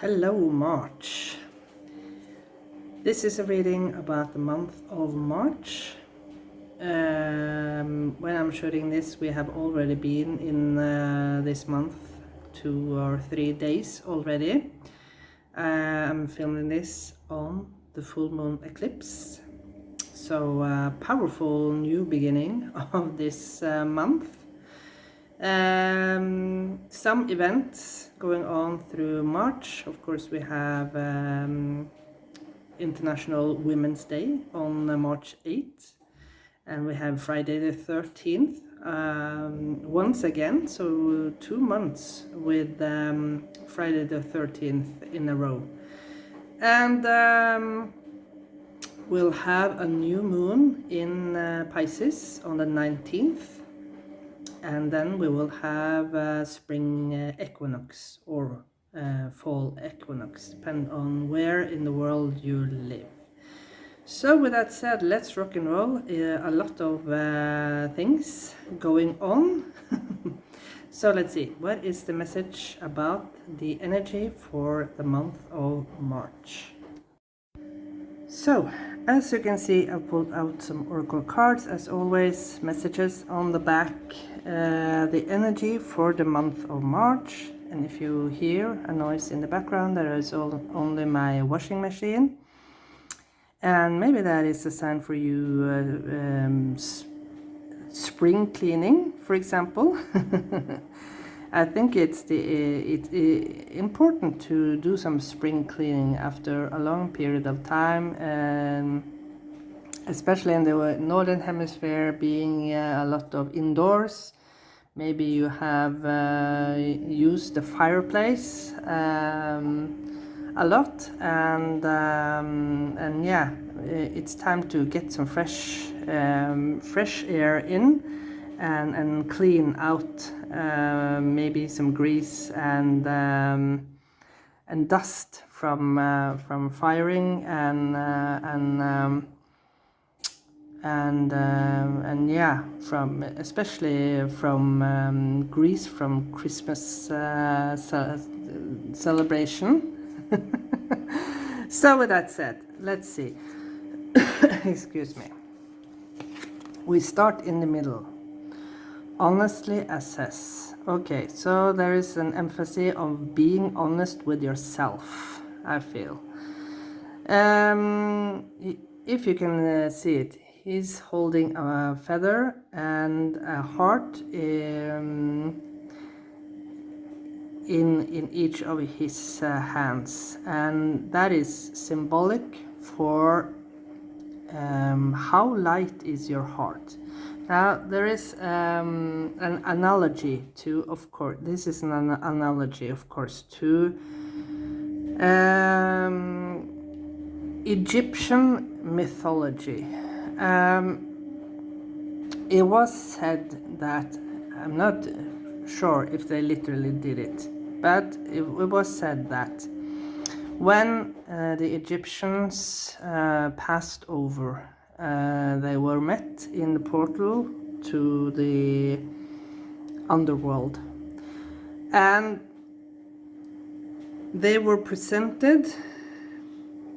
Hello March. This is a reading about the month of March. When I'm shooting this, we have already been in this month 2 or 3 days already. I'm filming this on the full moon eclipse. So powerful new beginning of this month. Some events going on through March. Of course, we have International Women's Day on March 8th, and we have Friday the 13th once again, so 2 months with Friday the 13th in a row. And we'll have a new moon in Pisces on the 19th. And then we will have spring equinox or fall equinox, depending on where in the world you live. So with that said, let's rock and roll. A lot of things going on. So let's see, what is the message about the energy for the month of March? So, as you can see, I pulled out some oracle cards, as always, messages on the back, the energy for the month of March. And if you hear a noise in the background, there is only my washing machine. And maybe that is a sign for you, spring cleaning, for example. I think it's important to do some spring cleaning after a long period of time, and especially in the northern hemisphere, being a lot of indoors. Maybe you have used the fireplace a lot, and yeah, it's time to get some fresh air in. And clean out maybe some grease and dust from firing and yeah, from especially from grease from Christmas celebration. So with that said, let's see. Excuse me. We start in the middle. Honestly assess. Okay, so there is an emphasis of being honest with yourself, I feel. If you can see it, he's holding a feather and a heart in each of his hands, and that is symbolic for how light is your heart. Now, there is an analogy to, of course, this is an analogy, of course, to Egyptian mythology. It was said that, I'm not sure if they literally did it, but it was said that when the Egyptians passed over, they were met in the portal to the underworld, and they presented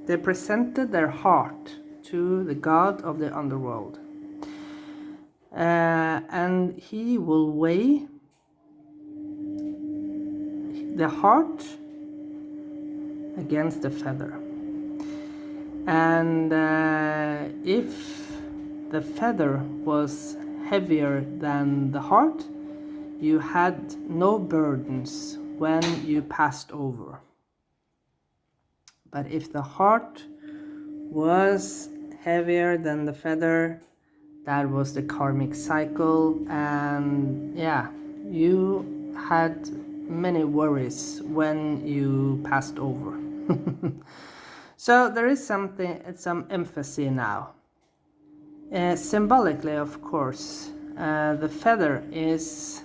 their heart to the god of the underworld, and he will weigh the heart against the feather. And if the feather was heavier than the heart, you had no burdens when you passed over. But if the heart was heavier than the feather, that was the karmic cycle, and yeah, you had many worries when you passed over. So there is some emphasis now. Symbolically, of course, the feather is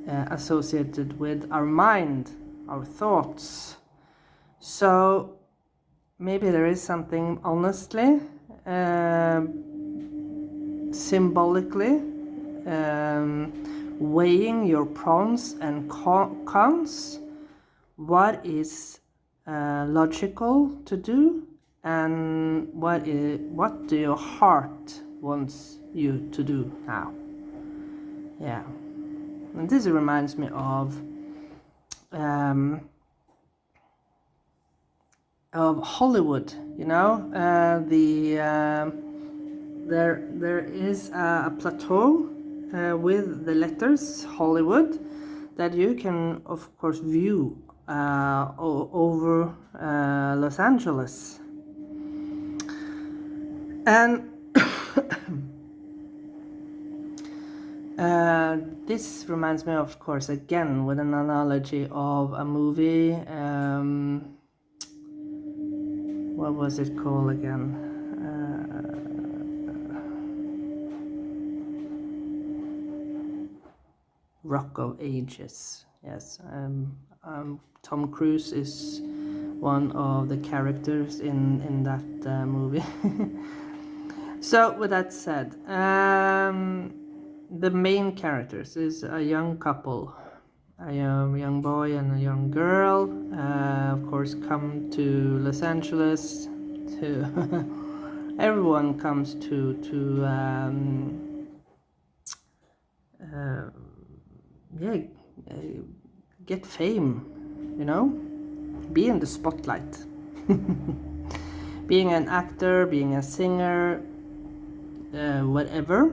associated with our mind, our thoughts. So maybe there is something honestly, symbolically, weighing your pros and cons what is logical to do, and what do your heart wants you to do now. Yeah, and this reminds me of Hollywood. There is a plateau with the letters Hollywood that you can of course view over Los Angeles, and this reminds me, of course, again with an analogy of a movie. What was it called again? Rock of Ages. Yes. Tom Cruise is one of the characters in that movie. So with that said, the main characters is a young couple, a young boy and a young girl, of course, come to Los Angeles. To everyone comes to get fame, be in the spotlight. Being an actor, being a singer, whatever.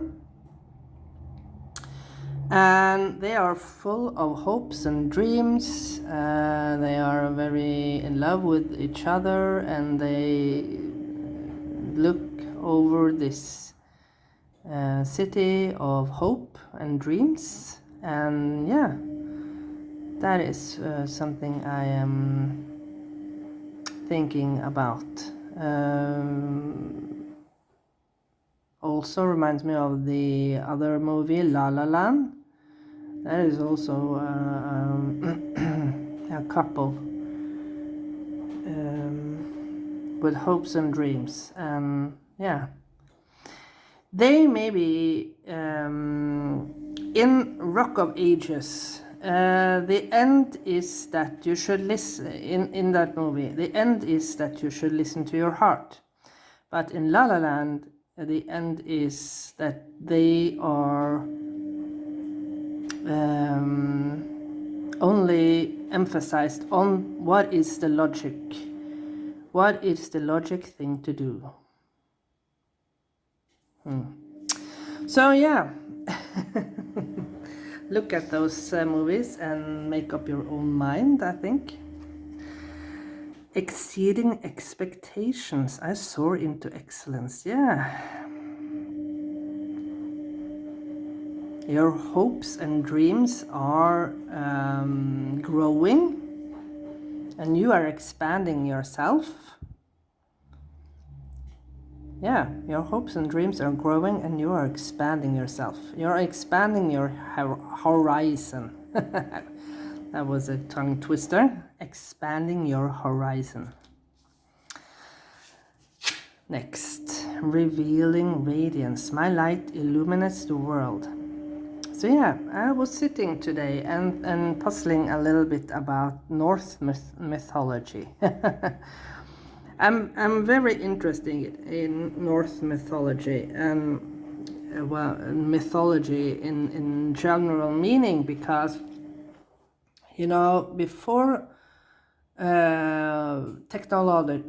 And they are full of hopes and dreams. They are very in love with each other, and they look over this city of hope and dreams. And yeah, that is something I am thinking about. Also reminds me of the other movie, La La Land. That is also a couple with hopes and dreams. And yeah, they may be in Rock of Ages. The end is that you should listen, in that movie, the end is that you should listen to your heart. But in La La Land, the end is that they are only emphasized on what is the logic thing to do. So yeah, look at those movies and make up your own mind, I think. Exceeding expectations. I soar into excellence. Yeah. Your hopes and dreams are growing, and you are expanding yourself. Yeah, your hopes and dreams are growing, and you are expanding yourself. You're expanding your horizon. That was a tongue twister. Expanding your horizon. Next, revealing radiance. My light illuminates the world. So yeah, I was sitting today and puzzling a little bit about Norse mythology. I'm very interested in Norse mythology and mythology in general meaning, because before technology.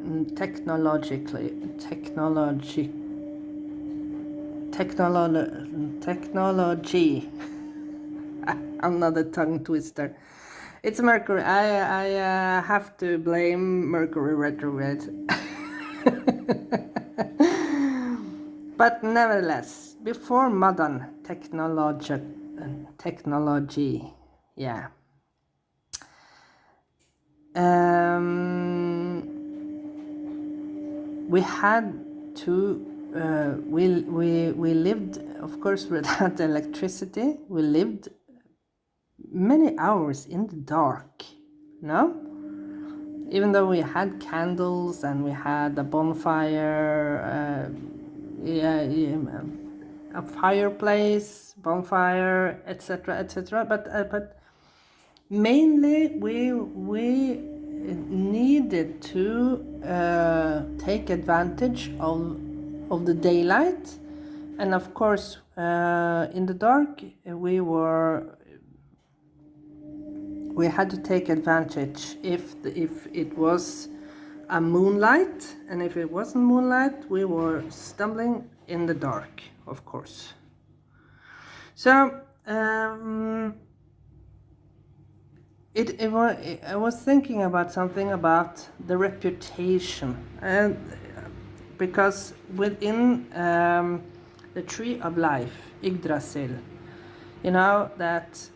Another tongue twister. It's Mercury. I have to blame Mercury retrograde. But nevertheless, before modern technology, yeah. We had to. We lived, of course, without electricity. We lived many hours in the dark, even though we had candles and we had a bonfire, a fireplace, bonfire, etc., but Mainly, we needed to take advantage of the daylight, and of course, in the dark, we had to take advantage if it was a moonlight, and if it wasn't moonlight, we were stumbling in the dark, of course. So I was thinking about something about the reputation, and because within the tree of life, Yggdrasil, you know that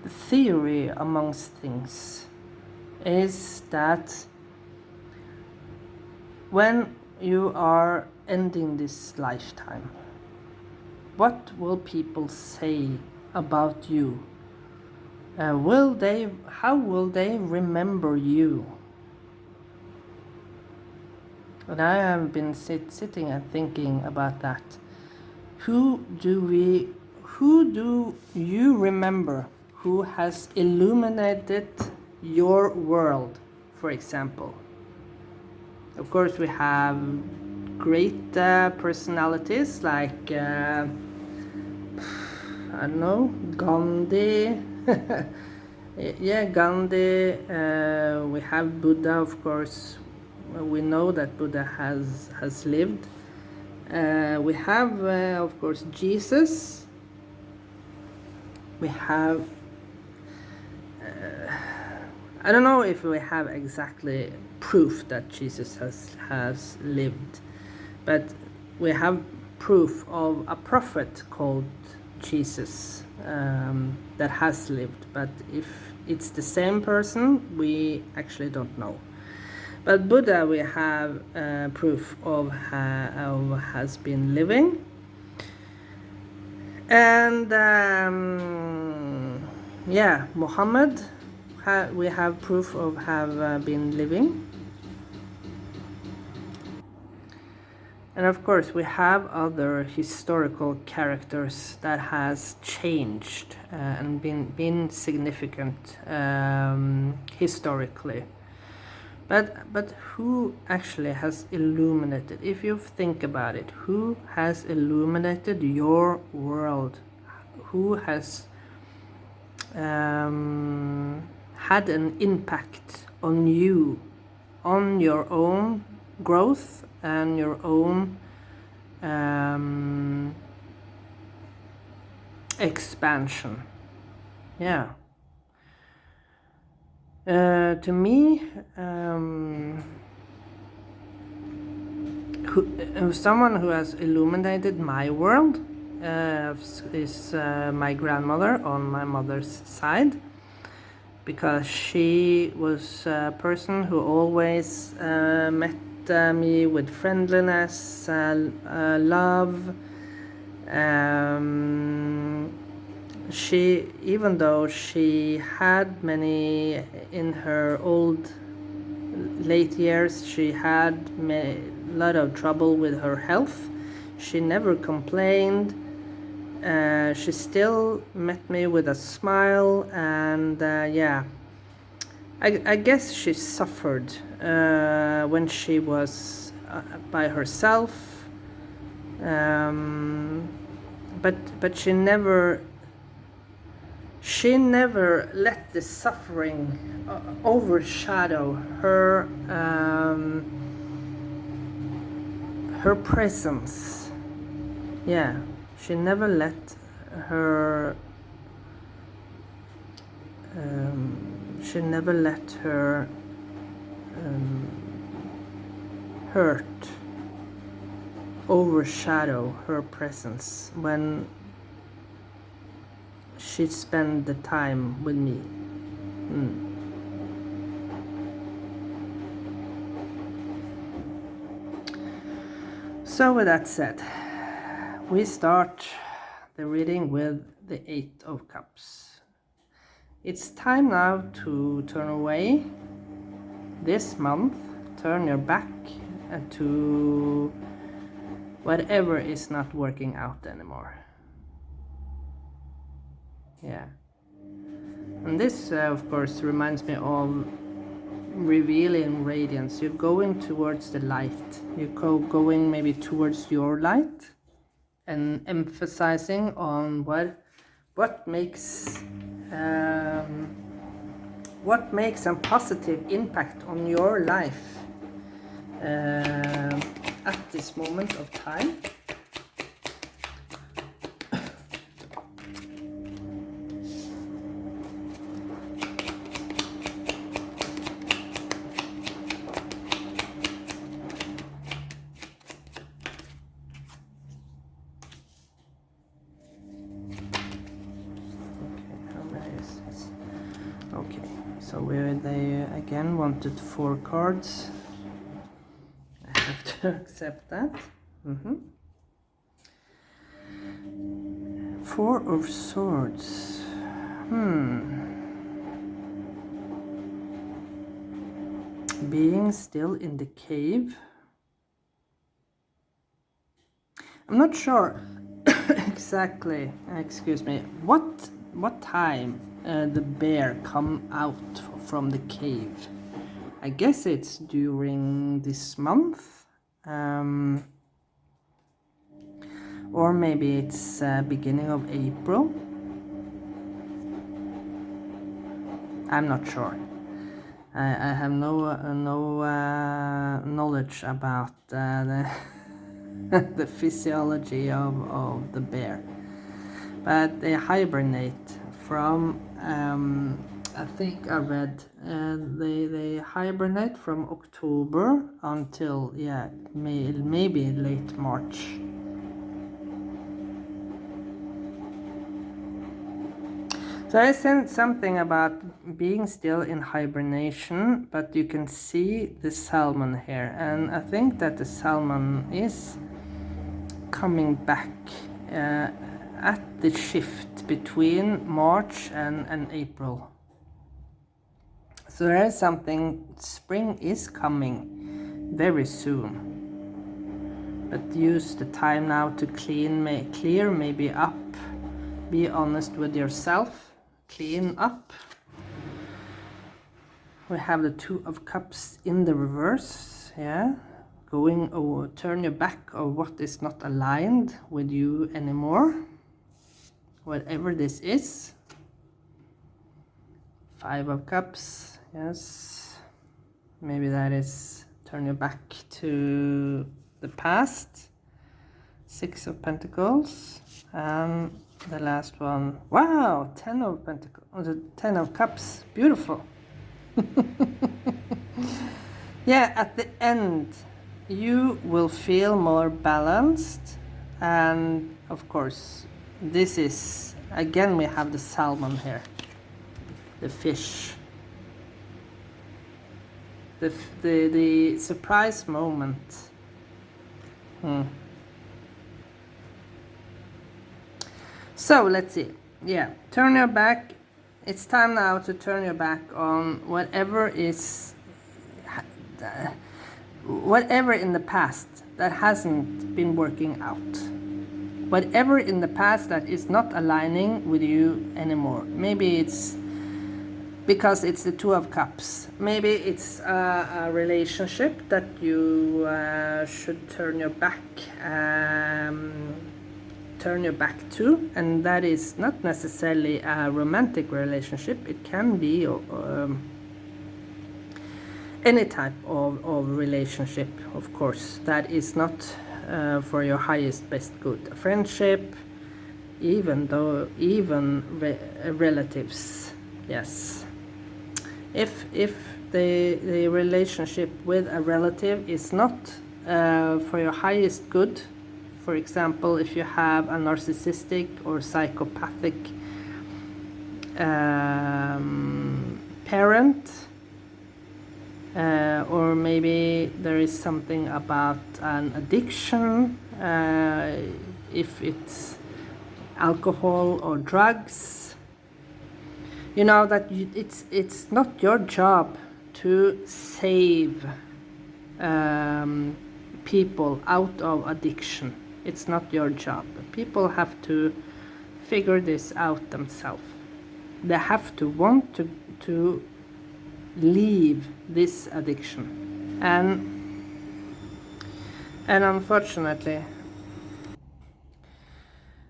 the theory amongst things is that when you are ending this lifetime, what will people say about you? How will they remember you? And I have been sitting and thinking about that. Who do you remember who has illuminated your world, for example? Of course, we have great personalities like I don't know, Gandhi. Yeah, Gandhi. We have Buddha, of course. We know that Buddha has lived. We have, of course, Jesus. We have. I don't know if we have exactly proof that Jesus has lived, but we have proof of a prophet called Jesus that has lived. But if it's the same person, we actually don't know. But Buddha, we have proof of has been living, and yeah, Muhammad, we have proof of have been living. And of course, we have other historical characters that has changed and been significant historically. But who actually has illuminated? If you think about it, who has illuminated your world? Who has had an impact on you, on your own growth and your own expansion? Yeah. To me, someone who has illuminated my world is my grandmother on my mother's side, because she was a person who always met me with friendliness, love. She, even though she had many in her late years, she had a lot of trouble with her health. She never complained. She still met me with a smile, and yeah, I guess she suffered when she was by herself, but she never let the suffering overshadow her her presence. Yeah, she never let her hurt overshadow her presence when she spent the time with me. So with that said, we start the reading with the Eight of Cups. It's time now to turn away this month, turn your back to whatever is not working out anymore. Yeah. And this, of course, reminds me of revealing radiance. You're going towards the light. You're going maybe towards your light and emphasizing on what makes a positive impact on your life at this moment of time. Okay, so they again wanted 4 cards. I have to accept that. 4 of Swords. Being still in the cave. I'm not sure exactly, excuse me, what time the bear come out from the cave. I guess it's during this month, or maybe it's beginning of April. I'm not sure. I have no knowledge about the physiology of the bear, but they hibernate from I think I read they hibernate from October until maybe late March. So I said something about being still in hibernation, but you can see the salmon here, and I think that the salmon is coming back at the shift between March and April. So there is something, spring is coming very soon. But use the time now to clear maybe up, be honest with yourself, clean up. We have the 2 of Cups in the reverse, yeah. Going over, turn your back on what is not aligned with you anymore, whatever this is. 5 of Cups, yes. Maybe that is turn your back to the past. 6 of Pentacles, and the last one, wow, 10 of Pentacles, 10 of Cups, beautiful. Yeah, at the end you will feel more balanced, and of course this is, again we have the salmon here, the fish, the surprise moment. So let's see, yeah, turn your back. It's time now to turn your back on whatever is whatever in the past that hasn't been working out, whatever in the past that is not aligning with you anymore. Maybe it's because it's the 2 of Cups. Maybe it's a relationship that you should turn your back to, and that is not necessarily a romantic relationship. It can be any type of relationship, of course, that is not for your highest best good. A friendship, even relatives, yes. If the relationship with a relative is not for your highest good, for example, if you have a narcissistic or psychopathic parent, or maybe there is something about an addiction, if it's alcohol or drugs, you know that it's not your job to save people out of addiction. It's not your job. People have to figure this out themselves. They have to want to leave this addiction. And unfortunately,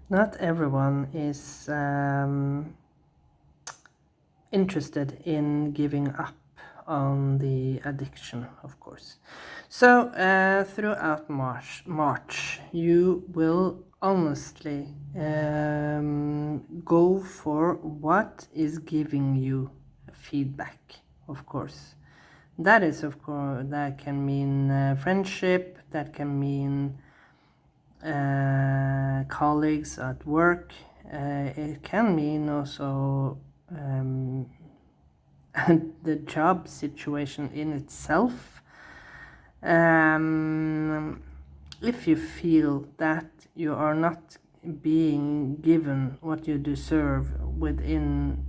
not everyone is interested in giving up on the addiction, of course. So throughout March, you will honestly go for what is giving you feedback, of course. That is, of course, that can mean friendship, that can mean colleagues at work, it can mean also the job situation in itself. If you feel that you are not being given what you deserve within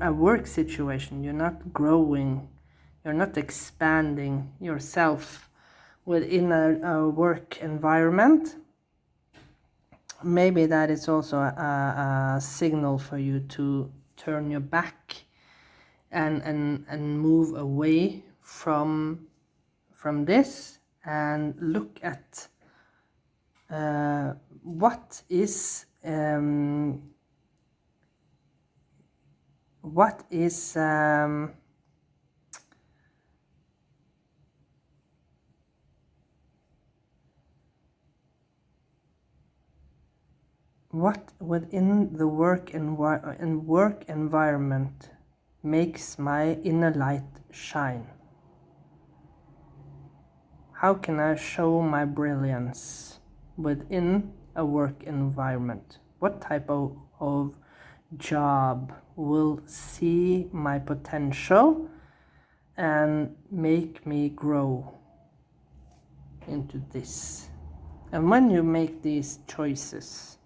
a work situation, you're not growing, you're not expanding yourself within a work environment, maybe that is also a signal for you to turn your back and move away from this and look at what is what within the work environment makes my inner light shine. How can I show my brilliance within a work environment? What type of job will see my potential and make me grow into this? And when you make these choices,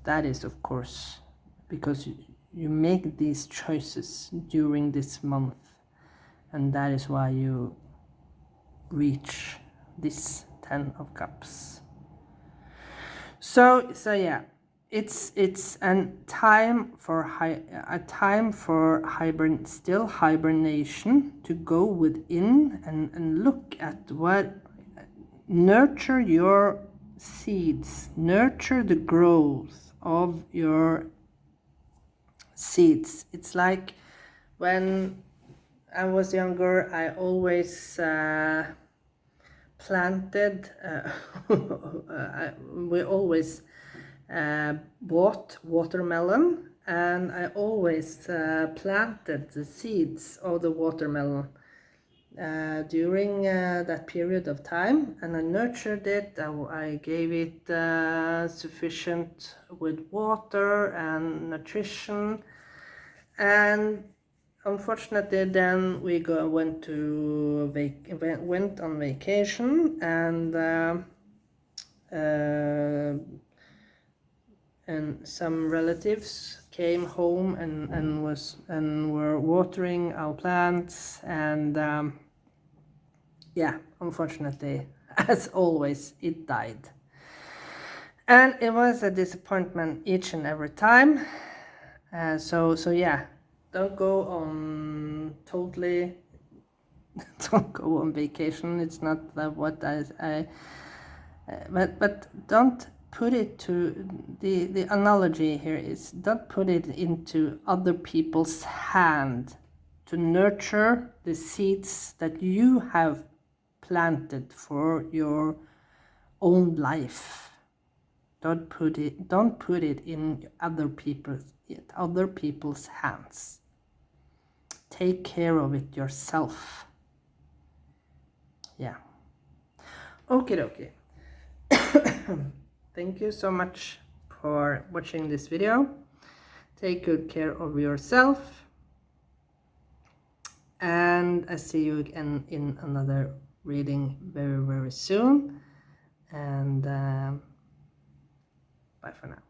that is, of course, because you make these choices during this month, and that is why you reach this 10 of Cups. So yeah, it's a time for hibernation, to go within and look at what, nurture your seeds, nurture the growth of your seeds. It's like when I was younger, I always planted, we always bought watermelon, and I always planted the seeds of the watermelon during that period of time, and I nurtured it. I gave it sufficient with water and nutrition, and unfortunately then we went on vacation, and some relatives came home and were watering our plants, and yeah, unfortunately, as always, it died. And it was a disappointment each and every time. So yeah, don't go on vacation. It's not what I but don't put it to, the analogy here is, don't put it into other people's hand to nurture the seeds that you have planted for your own life. Don't put it in other people's hands. Take care of it yourself. Yeah. Okay. Thank you so much for watching this video. Take good care of yourself, and I see you again in another reading very, very soon, and bye for now.